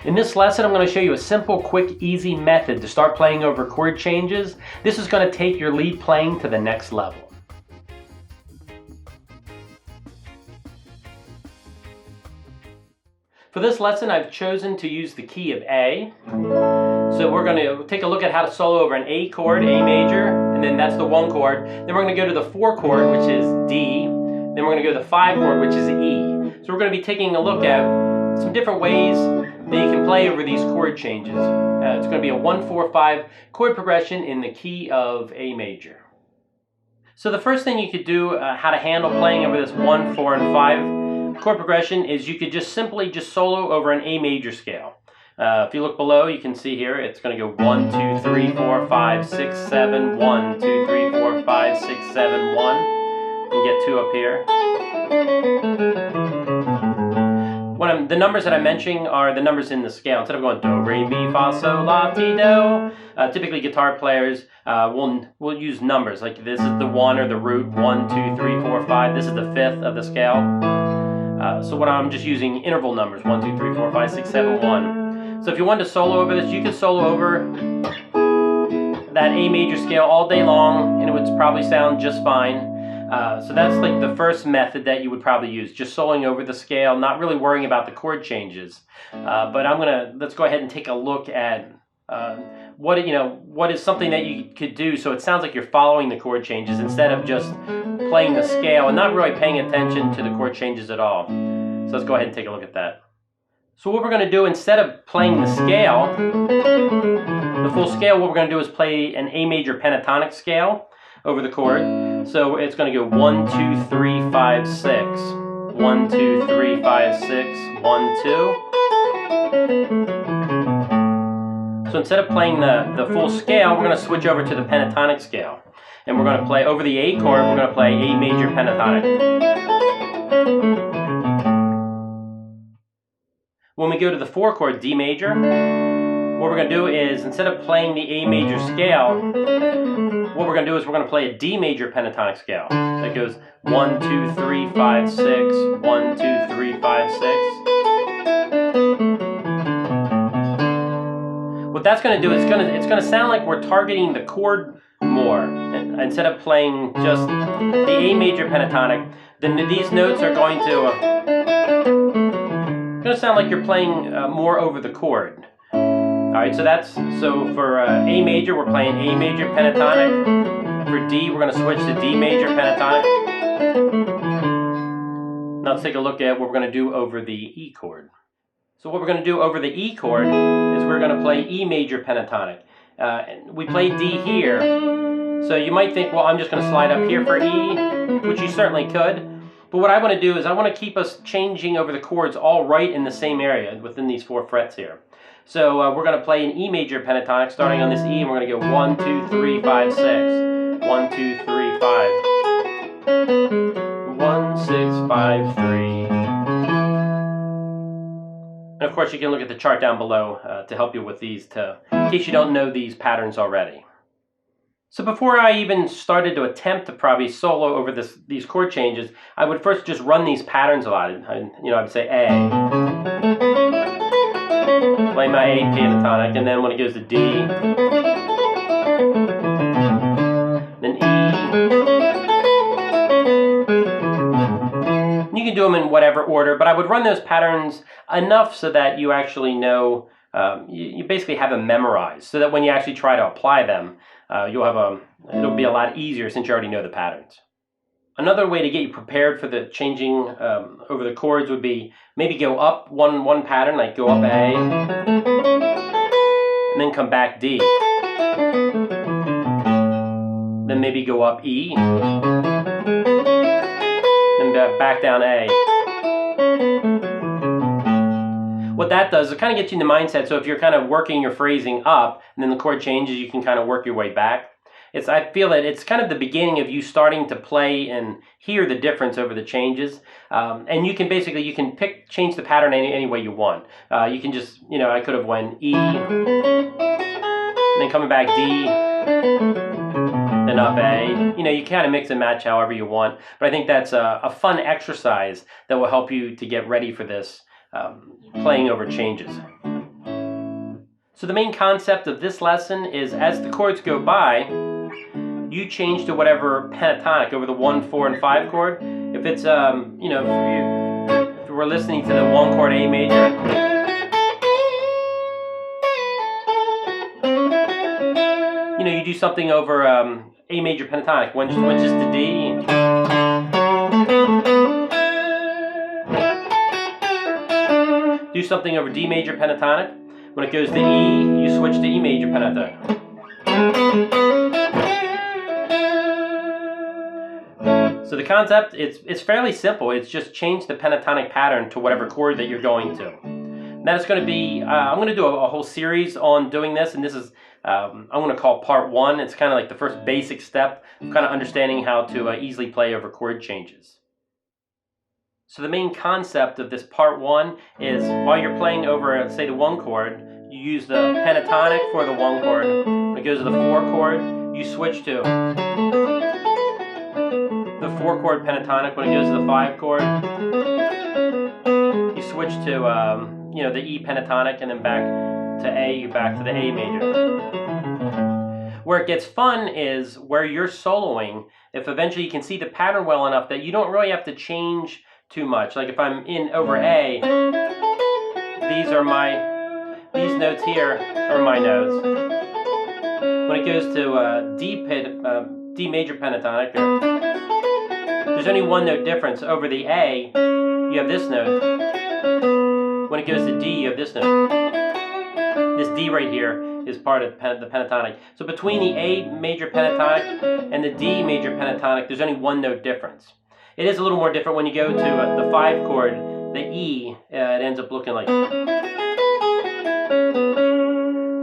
In this lesson, I'm going to show you a simple, quick, easy method to start playing over chord changes. This is going to take your lead playing to the next level. For this lesson, I've chosen to use the key of A. So we're going to take a look at how to solo over an A chord, A major, and then that's the 1 chord. Then we're going to go to the 4 chord, which is D. Then we're going to go to the 5 chord, which is E. So we're going to be taking a look at some different ways that you can play over these chord changes. It's going to be a 1-4-5 chord progression in the key of A major. So the first thing you could do, how to handle playing over this 1, 4, and 5 chord progression is you could just simply solo over an A major scale. If you look below, you can see here it's going to go 1, 2, 3, 4, 5, 6, 7, 1, 2, 3, 4, 5, 6, 7, 1. And get 2 up here. The numbers that I'm mentioning are the numbers in the scale. Instead of going do, re, mi, fa, sol, la, ti, do, typically guitar players will use numbers. Like this is the 1 or the root, 1, 2, 3, 4, 5. This is the 5th of the scale. So what I'm just using interval numbers, 1, 2, 3, 4, 5, 6, 7, 1. So if you wanted to solo over this, you could solo over that A major scale all day long and it would probably sound just fine. So that's like the first method that you would probably use, just soloing over the scale, not really worrying about the chord changes. But let's go ahead and take a look at what is something that you could do so it sounds like you're following the chord changes instead of just playing the scale and not really paying attention to the chord changes at all. So let's go ahead and take a look at that. So what we're going to do, instead of playing the scale, the full scale, what we're going to do is play an A major pentatonic scale over the chord. So it's going to go 1, 2, 3, 5, 6. 1, 2, 3, 5, 6, 1, 2. So instead of playing the full scale, we're going to switch over to the pentatonic scale. And we're going to play over the A chord, we're going to play A major pentatonic. When we go to the 4 chord, D major, what we're going to do is, instead of playing the A major scale, what we're going to do is we're going to play a D major pentatonic scale. That goes 1, 2, 3, 5, 6, 1, 2, 3, 5, 6. What that's going to do is it's going to sound like we're targeting the chord more. Instead of playing just the A major pentatonic, then these notes are going to sound like you're playing more over the chord. Alright, so for A major, we're playing A major pentatonic. For D, we're going to switch to D major pentatonic. Now let's take a look at what we're going to do over the E chord. So what we're going to do over the E chord is we're going to play E major pentatonic. We play D here, so you might think, well, I'm just going to slide up here for E, which you certainly could. But what I want to do is I want to keep us changing over the chords all right in the same area within these 4 frets here. So we're going to play an E major pentatonic starting on this E, and we're going to go 1, 2, 3, 5, 6. 1, 2, 3, 5. 1, 6, 5, 3. And of course you can look at the chart down below to help you with these, in case you don't know these patterns already. So before I even started to attempt to probably solo over these chord changes, I would first just run these patterns a lot. I would say A, play my A pentatonic, and then when it goes to D, then E. You can do them in whatever order, but I would run those patterns enough so that you actually know, you basically have them memorized, so that when you actually try to apply them, it'll be a lot easier since you already know the patterns. Another way to get you prepared for the changing over the chords would be maybe go up one pattern, like go up A, and then come back D. Then maybe go up E, then back down A. What that does, it kind of gets you in the mindset, so if you're kind of working your phrasing up, and then the chord changes, you can kind of work your way back. I feel that it's kind of the beginning of you starting to play and hear the difference over the changes. And you can change the pattern any way you want. You can just, I could have went E, then coming back D, then up A. You kind of mix and match however you want. But I think that's a fun exercise that will help you to get ready for this playing over changes. So the main concept of this lesson is as the chords go by, you change to whatever pentatonic over the 1, 4, and 5 chord. If it's, you know, if we're listening to the 1 chord A major, you know, you do something over A major pentatonic, which is the D. Do something over D major pentatonic. When it goes to E, you switch to E major pentatonic. So the concept, it's fairly simple. It's just change the pentatonic pattern to whatever chord that you're going to. Now it's going to be, I'm going to do a whole series on doing this, and this is, I'm going to call part 1. It's kind of like the first basic step of kind of understanding how to easily play over chord changes. So the main concept of this part 1 is while you're playing over, say, the 1 chord, you use the pentatonic for the 1 chord. When it goes to the 4 chord, you switch to the 4 chord pentatonic. When it goes to the 5 chord, you switch to you know, the E pentatonic, and then back to A, you're back to the A major. Where it gets fun is where you're soloing, if eventually you can see the pattern well enough that you don't really have to change too much. Like if I'm in over A, these notes here are my notes. When it goes to D major pentatonic, there's only 1 note difference. Over the A, you have this note. When it goes to D, you have this note. This D right here is part of the pentatonic. So between the A major pentatonic and the D major pentatonic, there's only 1 note difference. It is a little more different when you go to the 5 chord, the E, it ends up looking like.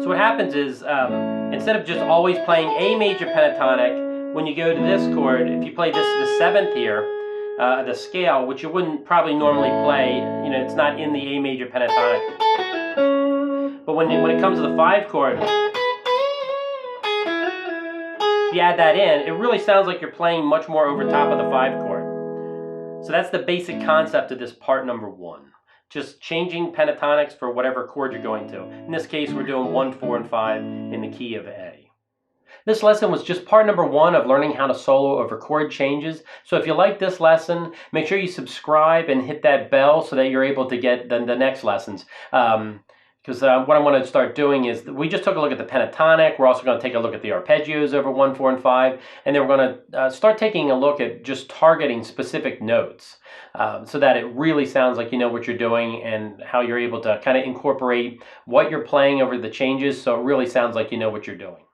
So what happens is, instead of just always playing A major pentatonic, when you go to this chord, if you play this, the 7th here, the scale, which you wouldn't probably normally play, you know, it's not in the A major pentatonic. But when it comes to the 5 chord, if you add that in, it really sounds like you're playing much more over top of the 5 chord. So that's the basic concept of this part number 1. Just changing pentatonics for whatever chord you're going to. In this case, we're doing 1, 4, and 5 in the key of A. This lesson was just part number 1 of learning how to solo over chord changes. So if you like this lesson, make sure you subscribe and hit that bell so that you're able to get the next lessons. Because what I want to start doing is, we just took a look at the pentatonic. We're also going to take a look at the arpeggios over 1, 4, and 5. And then we're going to start taking a look at just targeting specific notes so that it really sounds like you know what you're doing and how you're able to kind of incorporate what you're playing over the changes so it really sounds like you know what you're doing.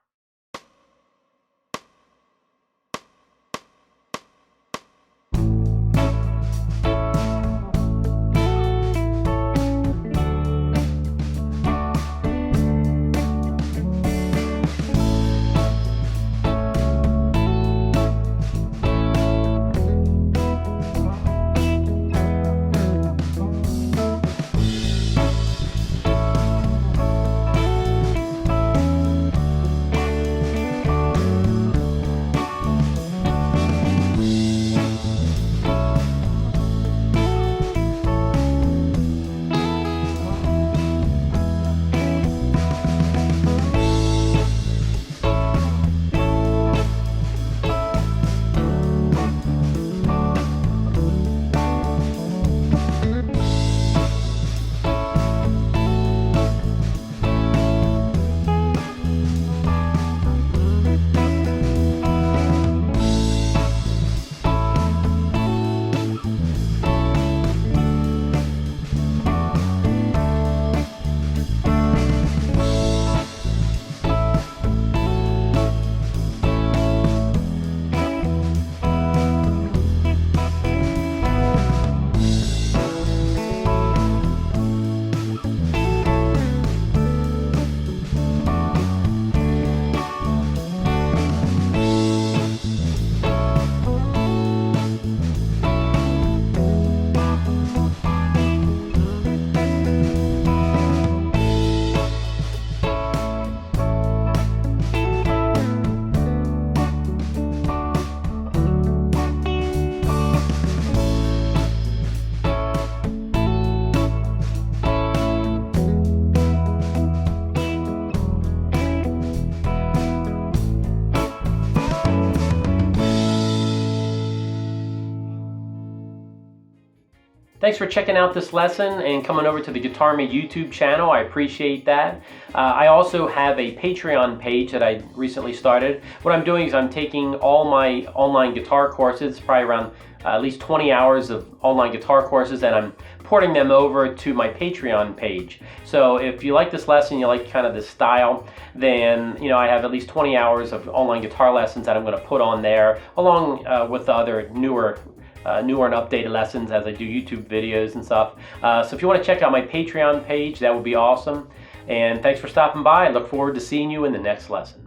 thanks for checking out this lesson and coming over to the GuitArmy YouTube channel. I appreciate that. I also have a Patreon page that I recently started. What I'm doing is I'm taking all my online guitar courses, probably around at least 20 hours of online guitar courses, and I'm porting them over to my Patreon page. So if you like this lesson, you like kind of this style, then I have at least 20 hours of online guitar lessons that I'm going to put on there, along with the other newer and updated lessons as I do YouTube videos and stuff. So if you want to check out my Patreon page, that would be awesome. And thanks for stopping by. I look forward to seeing you in the next lesson.